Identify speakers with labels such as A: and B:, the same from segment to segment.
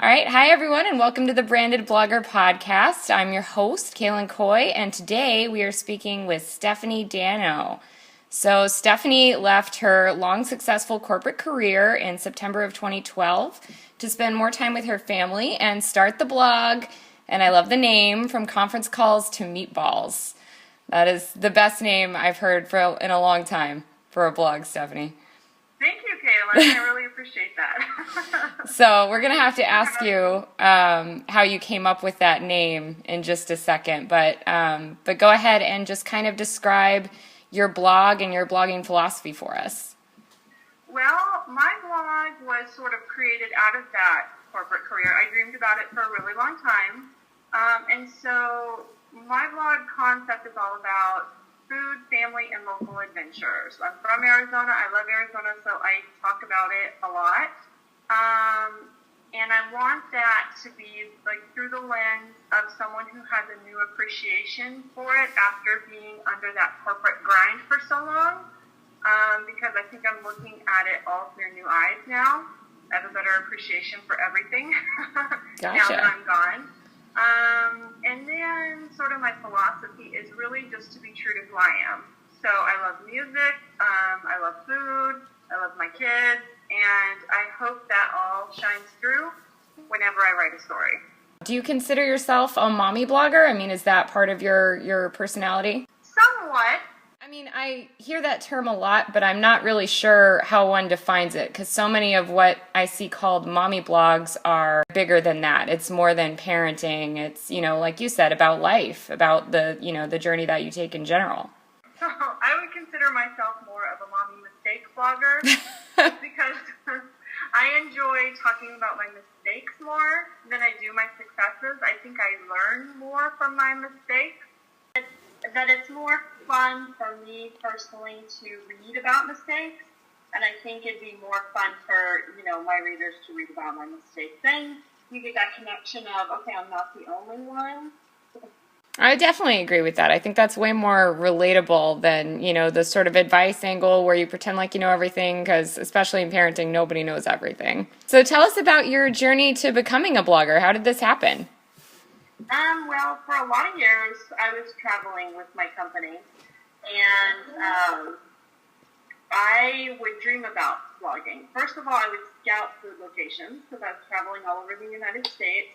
A: All right. Hi, everyone, and welcome to the Branded Blogger Podcast. I'm your host, Kaylin Coy, and today we are speaking with Stephanie Daigneault. So, Stephanie left her long, successful corporate career in September of 2012 to spend more time with her family and start the blog. And I love the name, From Conference Calls to Meatballs. That is the best name I've heard in a long time for a blog, Stephanie.
B: Thank you, Kaylin. I really appreciate that.
A: So we're going to have to ask you how you came up with that name in just a second. But go ahead and just kind of describe your blog and your blogging philosophy for us.
B: Well, my blog was sort of created out of that corporate career. I dreamed about it for a really long time. And so my blog concept is all about food, family, and local adventures. I'm from Arizona. I love Arizona, so I talk about it a lot. And I want that to be like through the lens of someone who has a new appreciation for it after being under that corporate grind for so long. Because I think I'm looking at it all through new eyes now. I have a better appreciation for everything
A: Gotcha.
B: now that I'm gone. And then sort of my philosophy is really just to be true to who I am. So I love music, I love food, I love my kids, and I hope that all shines through whenever I write a story.
A: Do you consider yourself a mommy blogger? I mean, is that part of your personality?
B: Somewhat.
A: I mean, I hear that term a lot, but I'm not really sure how one defines it because so many of what I see called mommy blogs are bigger than that. It's more than parenting. It's, like you said, about life, about the journey that you take in general.
B: So I would consider myself more of a mommy mistake blogger because I enjoy talking about my mistakes more than I do my successes. I think I learn more from my mistakes. That it's more fun for me personally to read about mistakes, and I think it'd be more fun for, my readers to read about my mistakes. Then you get that connection of, okay, I'm not the only one.
A: I definitely agree with that. I think that's way more relatable than, the sort of advice angle where you pretend like you know everything, because especially in parenting, nobody knows everything. So tell us about your journey to becoming a blogger. How did this happen?
B: Well, for a lot of years, I was traveling with my company, and I would dream about blogging. First of all, I would scout food locations because I was traveling all over the United States,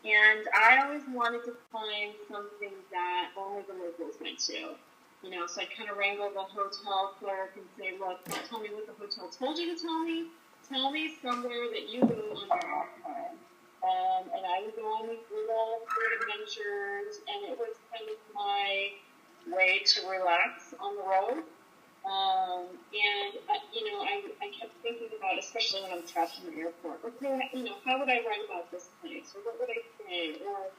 B: and I always wanted to find something that only the locals went to. So I kind of wrangle the hotel clerk and say, look, don't tell me what the hotel told you to tell me. Tell me somewhere that you go on your own time. And I would go on these little food adventures, and it was kind of my way to relax on the road. I kept thinking about, especially when I'm trapped in the airport, okay, how would I write about this place, or what would I say, or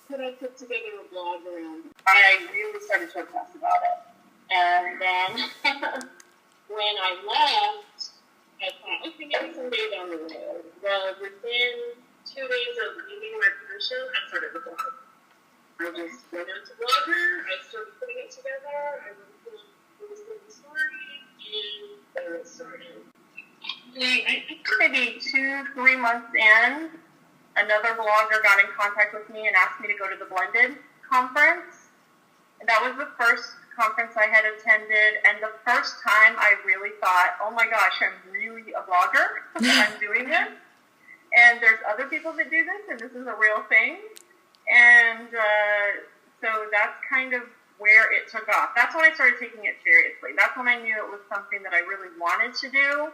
B: could I put together a blog around it? I really started to obsess about it. And then when I left, I thought, okay, maybe someday down the road. Well, within 2 days of leaving my position, I started the blog. I just went out to Blogger, I started putting it together, I wrote the story, and there it started. I think maybe 2-3 months in, another blogger got in contact with me and asked me to go to the Blended conference. And that was the first conference I had attended, and the first time I really thought, oh my gosh, I'm really a blogger. I'm doing this. And there's other people that do this, and this is a real thing. And so that's kind of where it took off. That's when I started taking it seriously. That's when I knew it was something that I really wanted to do,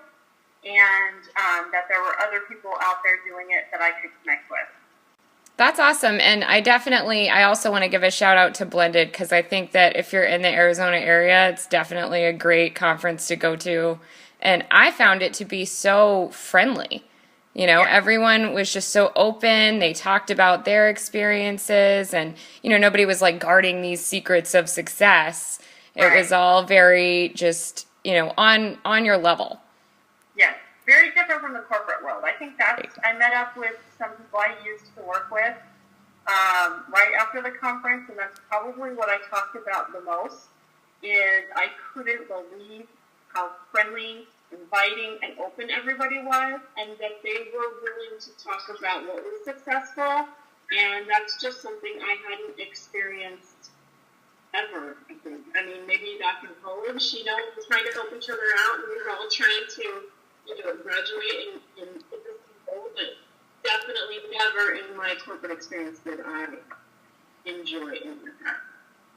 B: and that there were other people out there doing it that I could connect with.
A: That's awesome. And I also want to give a shout out to Blended, because I think that if you're in the Arizona area, it's definitely a great conference to go to. And I found it to be so friendly. Everyone was just so open. They talked about their experiences, and, nobody was like guarding these secrets of success. It was all very just, on your level.
B: Yes. Very different from the corporate world. I think I met up with some people I used to work with right after the conference, and that's probably what I talked about the most, is I couldn't believe how friendly inviting and open everybody was, and that they were willing to talk about what was successful. And that's just something I hadn't experienced ever, I think. I mean, maybe back in college, we were trying to help each other out, and we were all trying to, graduate and get this goal, but definitely never in my corporate experience did I enjoy any of that.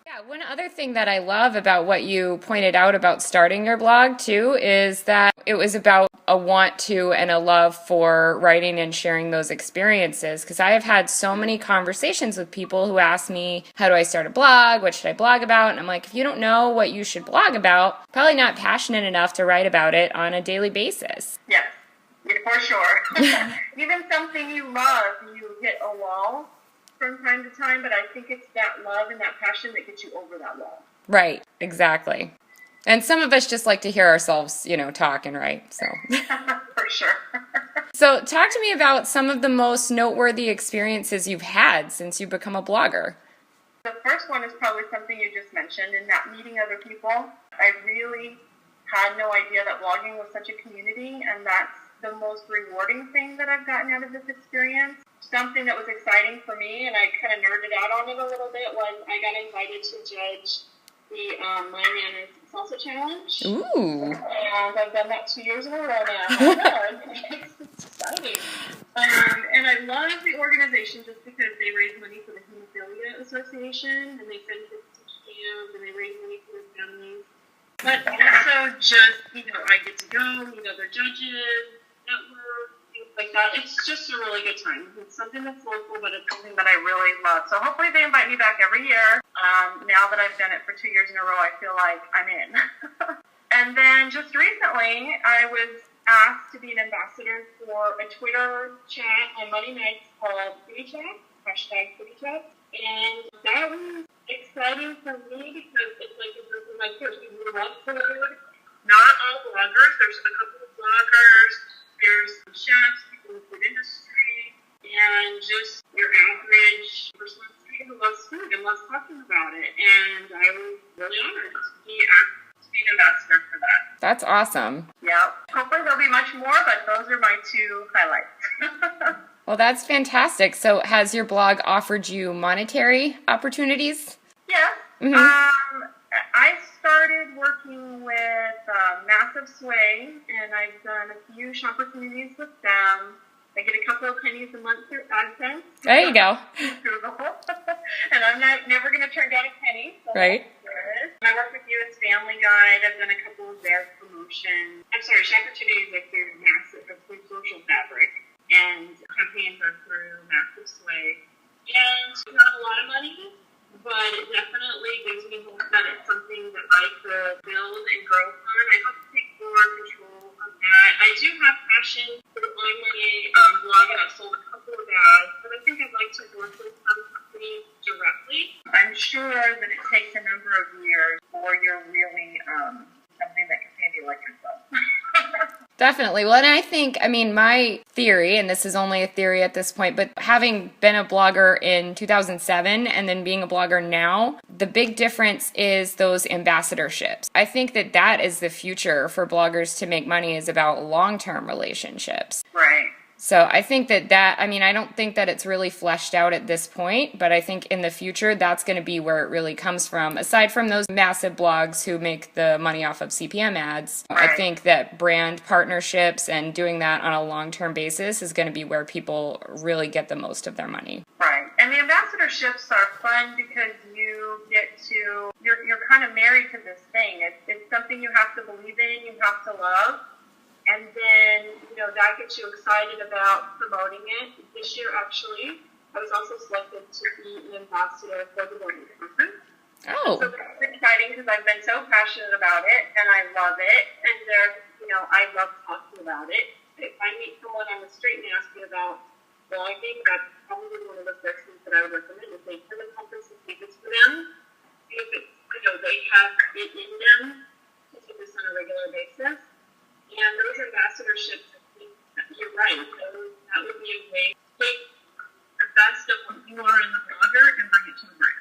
A: Yeah, one other thing that I love about what you pointed out about starting your blog too is that it was about a want to and a love for writing and sharing those experiences. Because I have had so many conversations with people who ask me, how do I start a blog? What should I blog about? And I'm like, if you don't know what you should blog about, probably not passionate enough to write about it on a daily basis.
B: Yes, for sure. Even something you love, you hit a wall from time to time, but I think it's that love and that passion that gets you over that wall.
A: Right, exactly. And some of us just like to hear ourselves, talk and write. So
B: for sure.
A: So talk to me about some of the most noteworthy experiences you've had since you've become a blogger.
B: The first one is probably something you just mentioned, in that meeting other people. I really had no idea that blogging was such a community, and that's the most rewarding thing that I've gotten out of this experience. Something that was exciting for me, and I kind of nerded out on it a little bit, was I got invited to judge the My Manners Salsa Challenge.
A: Ooh.
B: And I've done that 2 years in a row now. I know, it's exciting. And I love the organization just because they raise money for the Hemophilia Association, and they send kids to camp, and they raise money for their families. But also just, I get to go, their judges, network, things like that. It's just a really good time. It's something that's local, but it's something that I really love. So hopefully they invite me back every year. Now that I've done it for 2 years in a row, I feel like I'm in. And then just recently, I was asked to be an ambassador for a Twitter chat on Monday nights called Foodie Chat, #FoodieChat. And that was exciting for me because it's like a group of my peers who love food. Not all bloggers. There's a couple of bloggers. There's some chefs, people in the food industry, and just your average person on the street who loves food and loves talking about it. And I was really honored to be asked to be an ambassador for that.
A: That's awesome.
B: Yeah. Hopefully there'll be much more, but those are my two highlights.
A: Well, that's fantastic. So has your blog offered you monetary opportunities?
B: Yeah.
A: Mm-hmm.
B: I started working with Massive Sway, and I've done a few shopper communities with them. I get a couple of pennies a month through AdSense.
A: There you go.
B: Google. And I'm never going to turn down a penny. So
A: right.
B: I work with US Family Guide. I've done a couple of their promotions. Shopper communities are through through Social Fabric. And campaigns are through Massive Sway. And it's not a lot of money, but it definitely gives me hope that it's something that I could build and grow on. I hope to take more control of that. I do have passion for the online blog, and I've sold a couple of ads, but I think I'd like to work with some companies directly. I'm sure that it takes a number of years before you're really something that can pay the electric bill.
A: Definitely. Well, and I think, my theory, and this is only a theory at this point, but having been a blogger in 2007 and then being a blogger now, the big difference is those ambassadorships. I think that is the future for bloggers to make money, is about long-term relationships.
B: Right.
A: So I think I don't think that it's really fleshed out at this point, but I think in the future that's going to be where it really comes from. Aside from those massive blogs who make the money off of CPM ads, right. I think that brand partnerships and doing that on a long-term basis is going to be where people really get the most of their money.
B: Right. And the ambassadorships are fun because you're kind of married to this thing. It's something you have to believe in, you have to love. And then, that gets you excited about promoting it. This year, actually, I was also selected to be an ambassador for the Morning Conference.
A: Oh.
B: So that's exciting because I've been so passionate about it, and I love it. And I love talking about it. If I meet someone on the street and ask me about blogging, that's probably one of the first things that I would recommend is they come to the conference and see if it's for them. If it's, they have it in them to do this on a regular basis. And those ambassadorships, you're right, that would be a way to take the best of what you are in the blogger and bring it to the brand.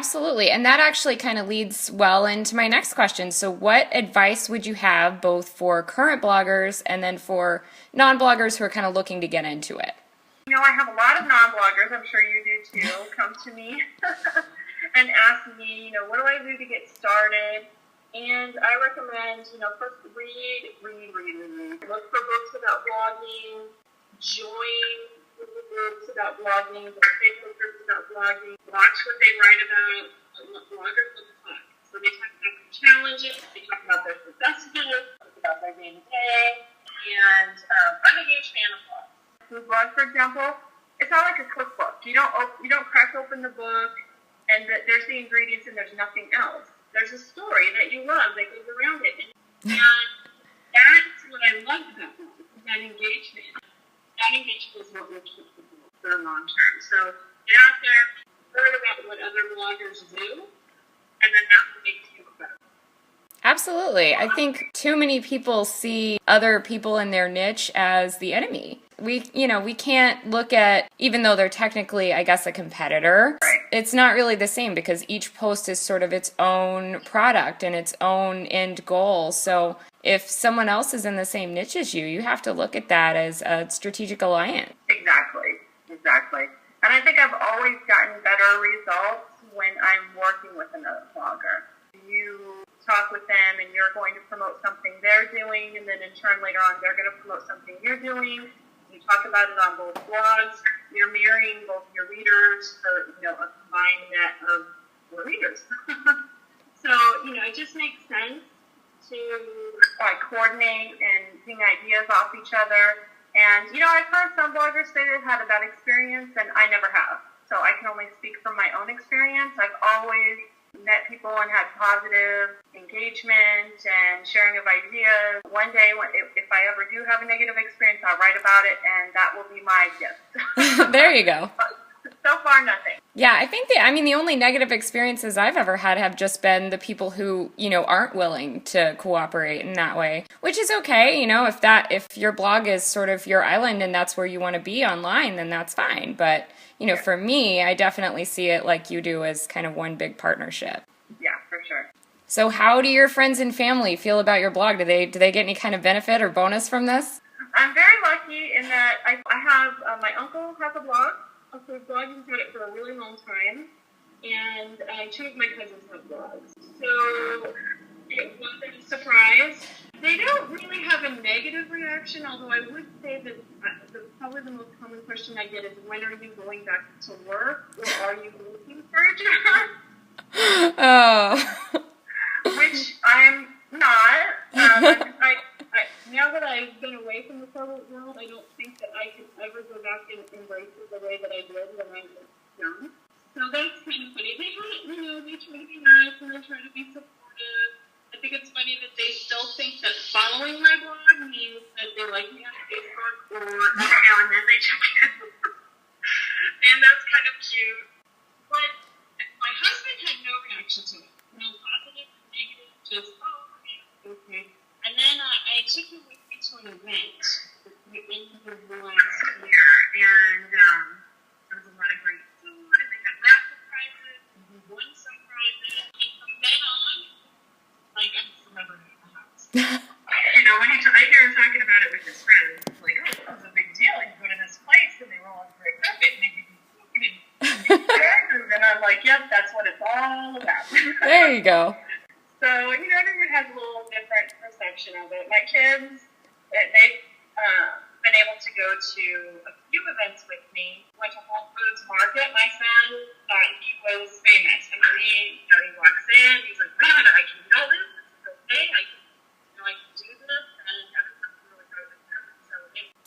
A: Absolutely. And that actually kind of leads well into my next question. So what advice would you have both for current bloggers and then for non-bloggers who are kind of looking to get into it?
B: You know, I have a lot of non-bloggers, I'm sure you do too, come to me and ask me, what do I do to get started? And I recommend, first read. Look for books about blogging, join groups about blogging, Facebook groups about blogging, watch what they write about, what bloggers look like. So they talk about their challenges, they talk about their successes, talk about their day-to-day, and I'm a huge fan of blogs. Food blog, for example, it's not like a cookbook. You don't crack open the book and there's the ingredients and there's nothing else. There's a story that you love that goes around it. And that's what I love about it, that engagement. That engagement is what will keep people for the long term. So get out there, learn about what other bloggers do, and then that will make you better.
A: Absolutely. I think too many people see other people in their niche as the enemy. We can't look at, even though they're technically, I guess, a competitor,
B: right.
A: It's not really the same because each post is sort of its own product and its own end goal. So if someone else is in the same niche as you have to look at that as a strategic alliance.
B: Exactly. And I think I've always gotten better results when I'm working with another blogger. You talk with them and you're going to promote something they're doing, and then in turn later on they're going to promote something you're doing. You talk about it on both blogs. You're marrying both your readers for a combined net of your readers. So it just makes sense to coordinate and ping ideas off each other. And I've heard some bloggers say they've had a bad experience, and I never have. So I can only speak from my own experience. I've always met people and had positive engagement and sharing of ideas. One day, if I ever do have a negative experience, I'll write about it, and that will be my gift.
A: There you go.
B: So far, nothing.
A: Yeah, I think the only negative experiences I've ever had have just been the people who, aren't willing to cooperate in that way, which is okay. If your blog is sort of your island and that's where you want to be online, then that's fine. But, for me, I definitely see it like you do as kind of one big partnership.
B: Yeah, for sure.
A: So how do your friends and family feel about your blog? Do they get any kind of benefit or bonus from this?
B: I'm very lucky in that I have, my uncle has a blog. A food blog. He's had it for a really long time, and two of my cousins have blogs. So it wasn't a surprise. They don't really have a negative reaction, although I would say that probably the most common question I get is, when are you going back to work, or are you looking for a job?
A: Oh.
B: Which I'm not. Now that I've been away from the corporate world, I don't think that I could ever go back and embrace it the way that I did when I was young. So that's kind of funny. They try to be nice and they try to be supportive. I think it's funny that they still think that following my blog means that they like me on Facebook, or now and then they check in. And that's kind of cute. But my husband had no reaction to it. No positive, negative, just, okay. And then I took him with me to an event at the end of last year, and there was a lot of great food, and they had raffle prizes, and we won some prizes, and from then on, I'm a celebrity in the house. When I hear him talking about it with his friends, it's like, this is a big deal. You go to this place, and they roll out great carpet, and they give you food, and I'm like, yep, that's what it's all about.
A: There you go.
B: So, everyone has a little different perception of it. My kids, they've been able to go to a few events with me. Went to Whole Foods Market. My son thought he was famous. And he walks in, he's like, man, I can know this. This is okay. I can do this. And everyone's really good with them. So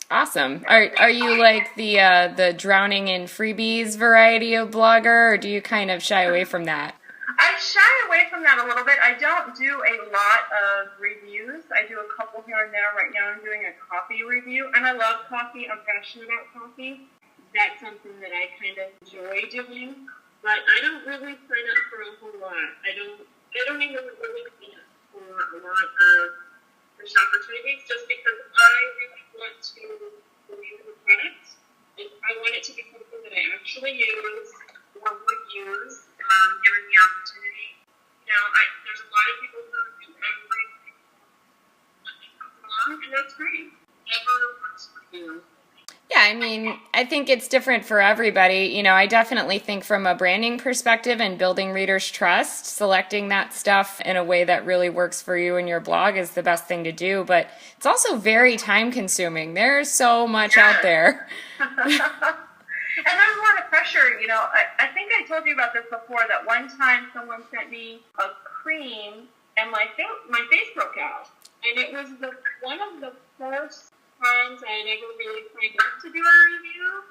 A: awesome. Are you like the drowning in freebies variety of blogger, or do you kind of shy away from that?
B: I shy away from that a little bit. I don't do a lot of reviews. I do a couple here and there. Right now I'm doing a coffee review, and I love coffee. I'm passionate about coffee. That's something that I kind of enjoy doing, but I don't really sign up for a whole lot. I don't even really sign up for a lot of fish opportunities, just because I really want to believe in the product. I want it to be something that I actually use or would use. given the opportunity. There's a lot of people who do everything and that's great. Whatever works for you.
A: Yeah, I mean, I think it's different for everybody. I definitely think from a branding perspective and building readers' trust, selecting that stuff in a way that really works for you and your blog is the best thing to do. But it's also very time consuming. There's so much out there.
B: And there's a lot of pressure. I think I told you about this before, that one time someone sent me a cream and my face broke out. And it was one of the first times I had ever really signed up to do a review,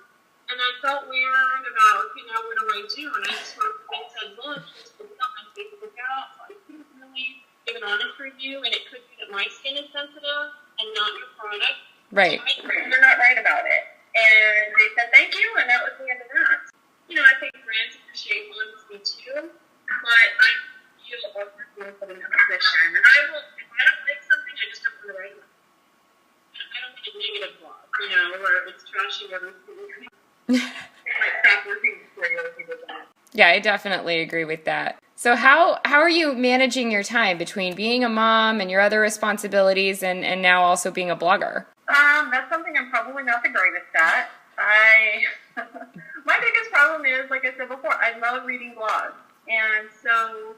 B: and I felt weird about, what do I do? And I said, look, just put my face broke out, so I couldn't really give an honest review, and it could be that my skin is sensitive and not your product.
A: Right.
B: So you're not right about it. And they said, thank you, and that was the end of that. I think brands appreciate honesty too, but I feel more comfortable in a position. And if I don't like something, I just don't want to write about it. I don't want a negative blog, where it's trashy everything. I might stop working before you do that.
A: Yeah, I definitely agree with that. So how are you managing your time between being a mom and your other responsibilities and now also being a blogger?
B: That's something I'm probably not the greatest at. My biggest problem is, like I said before, I love reading blogs. And so,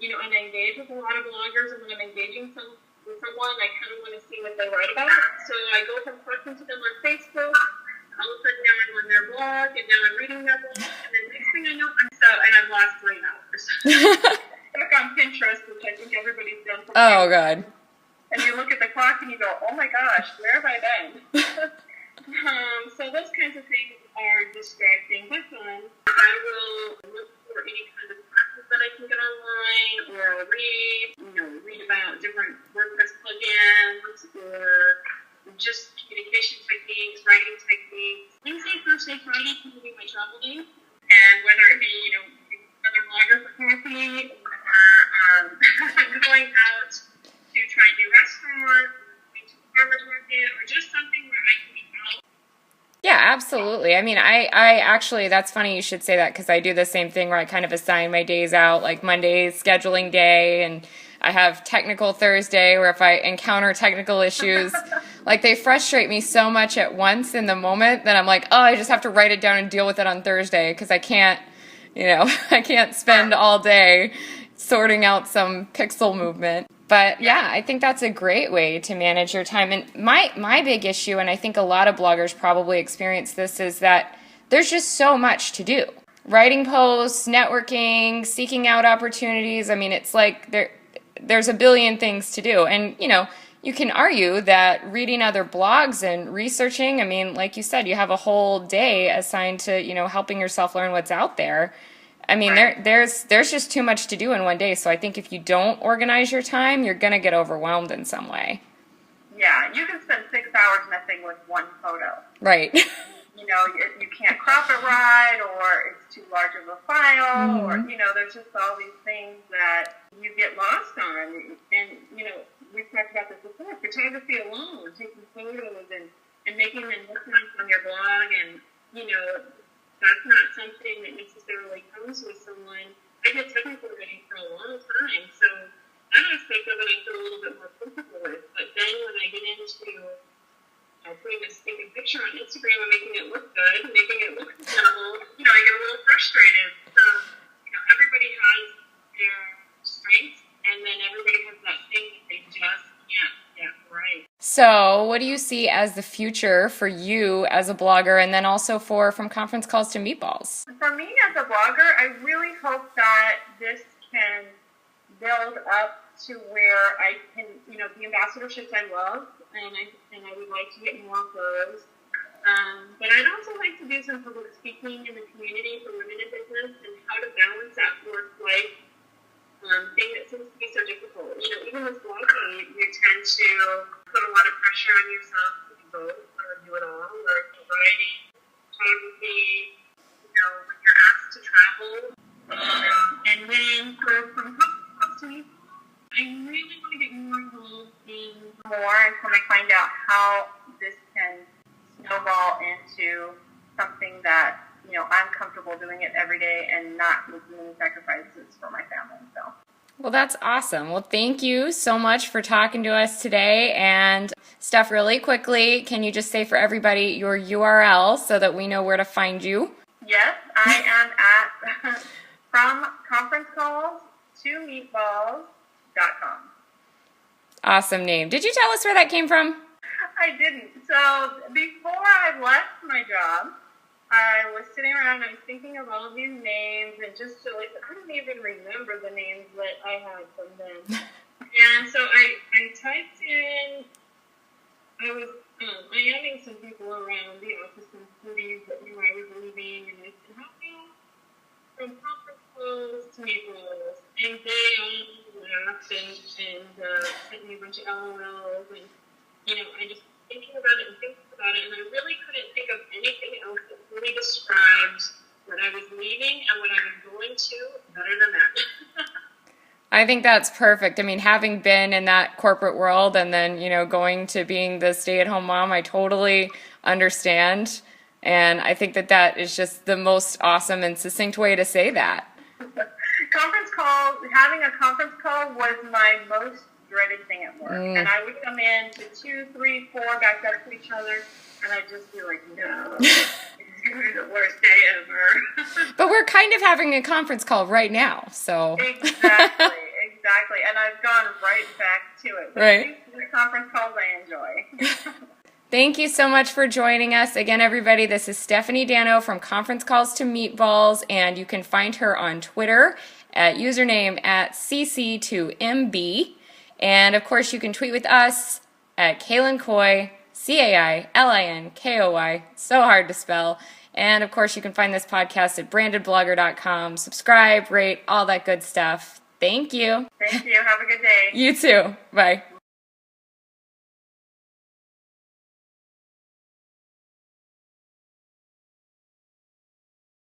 B: and I engage with a lot of bloggers, and when I'm engaging with someone, I kind of want to see what they write about. So I go from talking to them on Facebook, all of a sudden now I'm on their blog, and now I'm reading their blog, and then next thing I know, and I've lost 3 hours. Look on Pinterest, which I think everybody's done.
A: Oh, God.
B: And you look at the clock and you go, oh my gosh, where have I been? So those kinds of things are distracting but fun. I will look for any kind of classes that I can get online, or I'll read about different WordPress plugins, or just communication techniques, writing techniques. Wednesday, Thursday, Friday can be my travel days. And whether it be, another blogger for coffee, or going out to try a new restaurant, going to a farmer's market, or just something where I can be out.
A: Yeah, absolutely. I mean, I actually, that's funny you should say that, because I do the same thing where I kind of assign my days out, like Monday's scheduling day, and I have technical Thursday where if I encounter technical issues, like they frustrate me so much at once in the moment that I'm like, oh, I just have to write it down and deal with it on Thursday, because I can't, I can't spend all day sorting out some pixel movement. But yeah, I think that's a great way to manage your time. And my big issue, and I think a lot of bloggers probably experience this, is that there's just so much to do. Writing posts, networking, seeking out opportunities. I mean, it's like there's a billion things to do. And, you can argue that reading other blogs and researching, I mean, like you said, you have a whole day assigned to, helping yourself learn what's out there. I mean, there's just too much to do in one day. So I think if you don't organize your time, you're going to get overwhelmed in some way.
B: Yeah, you can spend 6 hours messing with one photo.
A: Right.
B: You can't crop it right, or it's too large of a file, or, there's just all these things that you get lost on. And, we've talked about this before, photography alone, taking photos and making them look nice on your blog, and, that's not something that necessarily comes with someone. I did technical writing for a long time, so that aspect of it I feel a little bit more comfortable with. But then when I get into putting a stinking picture on Instagram and making it look good, making it look presentable, I get a little frustrated. So, everybody has their strengths, and then everybody has that thing that they just can't get right.
A: So what do you see as the future for you as a blogger, and then also From Conference Calls to Meatballs?
B: For me as a blogger, I really hope that this can build up to where I can, the ambassadorships I love, and I would like to get more of those. But I'd also like to do some public speaking in the community for women in business, and how to balance that work-life thing that seems to be so difficult. Even with blogging, you tend to put a lot of pressure on yourself to do both, or do it all, or writing, photography, when you're asked to travel. And then from Conference to me, I really want to get more involved in more, and kind of find out how this can snowball into something that, I'm comfortable doing it every day and not making any sacrifices for my family. So.
A: Well, that's awesome. Well, thank you so much for talking to us today. And Steph, really quickly, can you just say for everybody your URL so that we know where to find you?
B: Yes, I am at from conference calls to meatballs.com.
A: Awesome name. Did you tell us where that came from?
B: I didn't. So before I left my job, I was sitting around and I was thinking of all these names and just silly. I don't even remember the names that I had from them. And so I typed in, I was IMing some people around the office in Freebies that knew I was leaving, and I said, how come from conference calls to Meatballs? And they all laughed and sent me a bunch of LOLs, and, I just thinking about it, and I really couldn't think of anything else that really described what I was leaving and what I was going to better than that.
A: I think that's perfect. I mean, having been in that corporate world and then, going to being the stay-at-home mom, I totally understand. And I think that is just the most awesome and succinct way to say that.
B: Having a conference call was my most dreaded thing at work. And I would come in to 2, 3, 4 guys up to each other, and I'd just be like, no, it's going to be the worst day ever.
A: But we're kind of having a conference call right now, so.
B: Exactly. And I've gone right back to it.
A: Right.
B: The conference calls I enjoy.
A: Thank you so much for joining us. Again, everybody, this is Stephanie Daigneault from Conference Calls to Meatballs, and you can find her on Twitter at username at cc2mb. And, of course, you can tweet with us at Kailin Coy, CAILINKOY, so hard to spell. And, of course, you can find this podcast at brandedblogger.com. Subscribe, rate, all that good stuff. Thank you.
B: Thank you. Have a good day.
A: You too. Bye.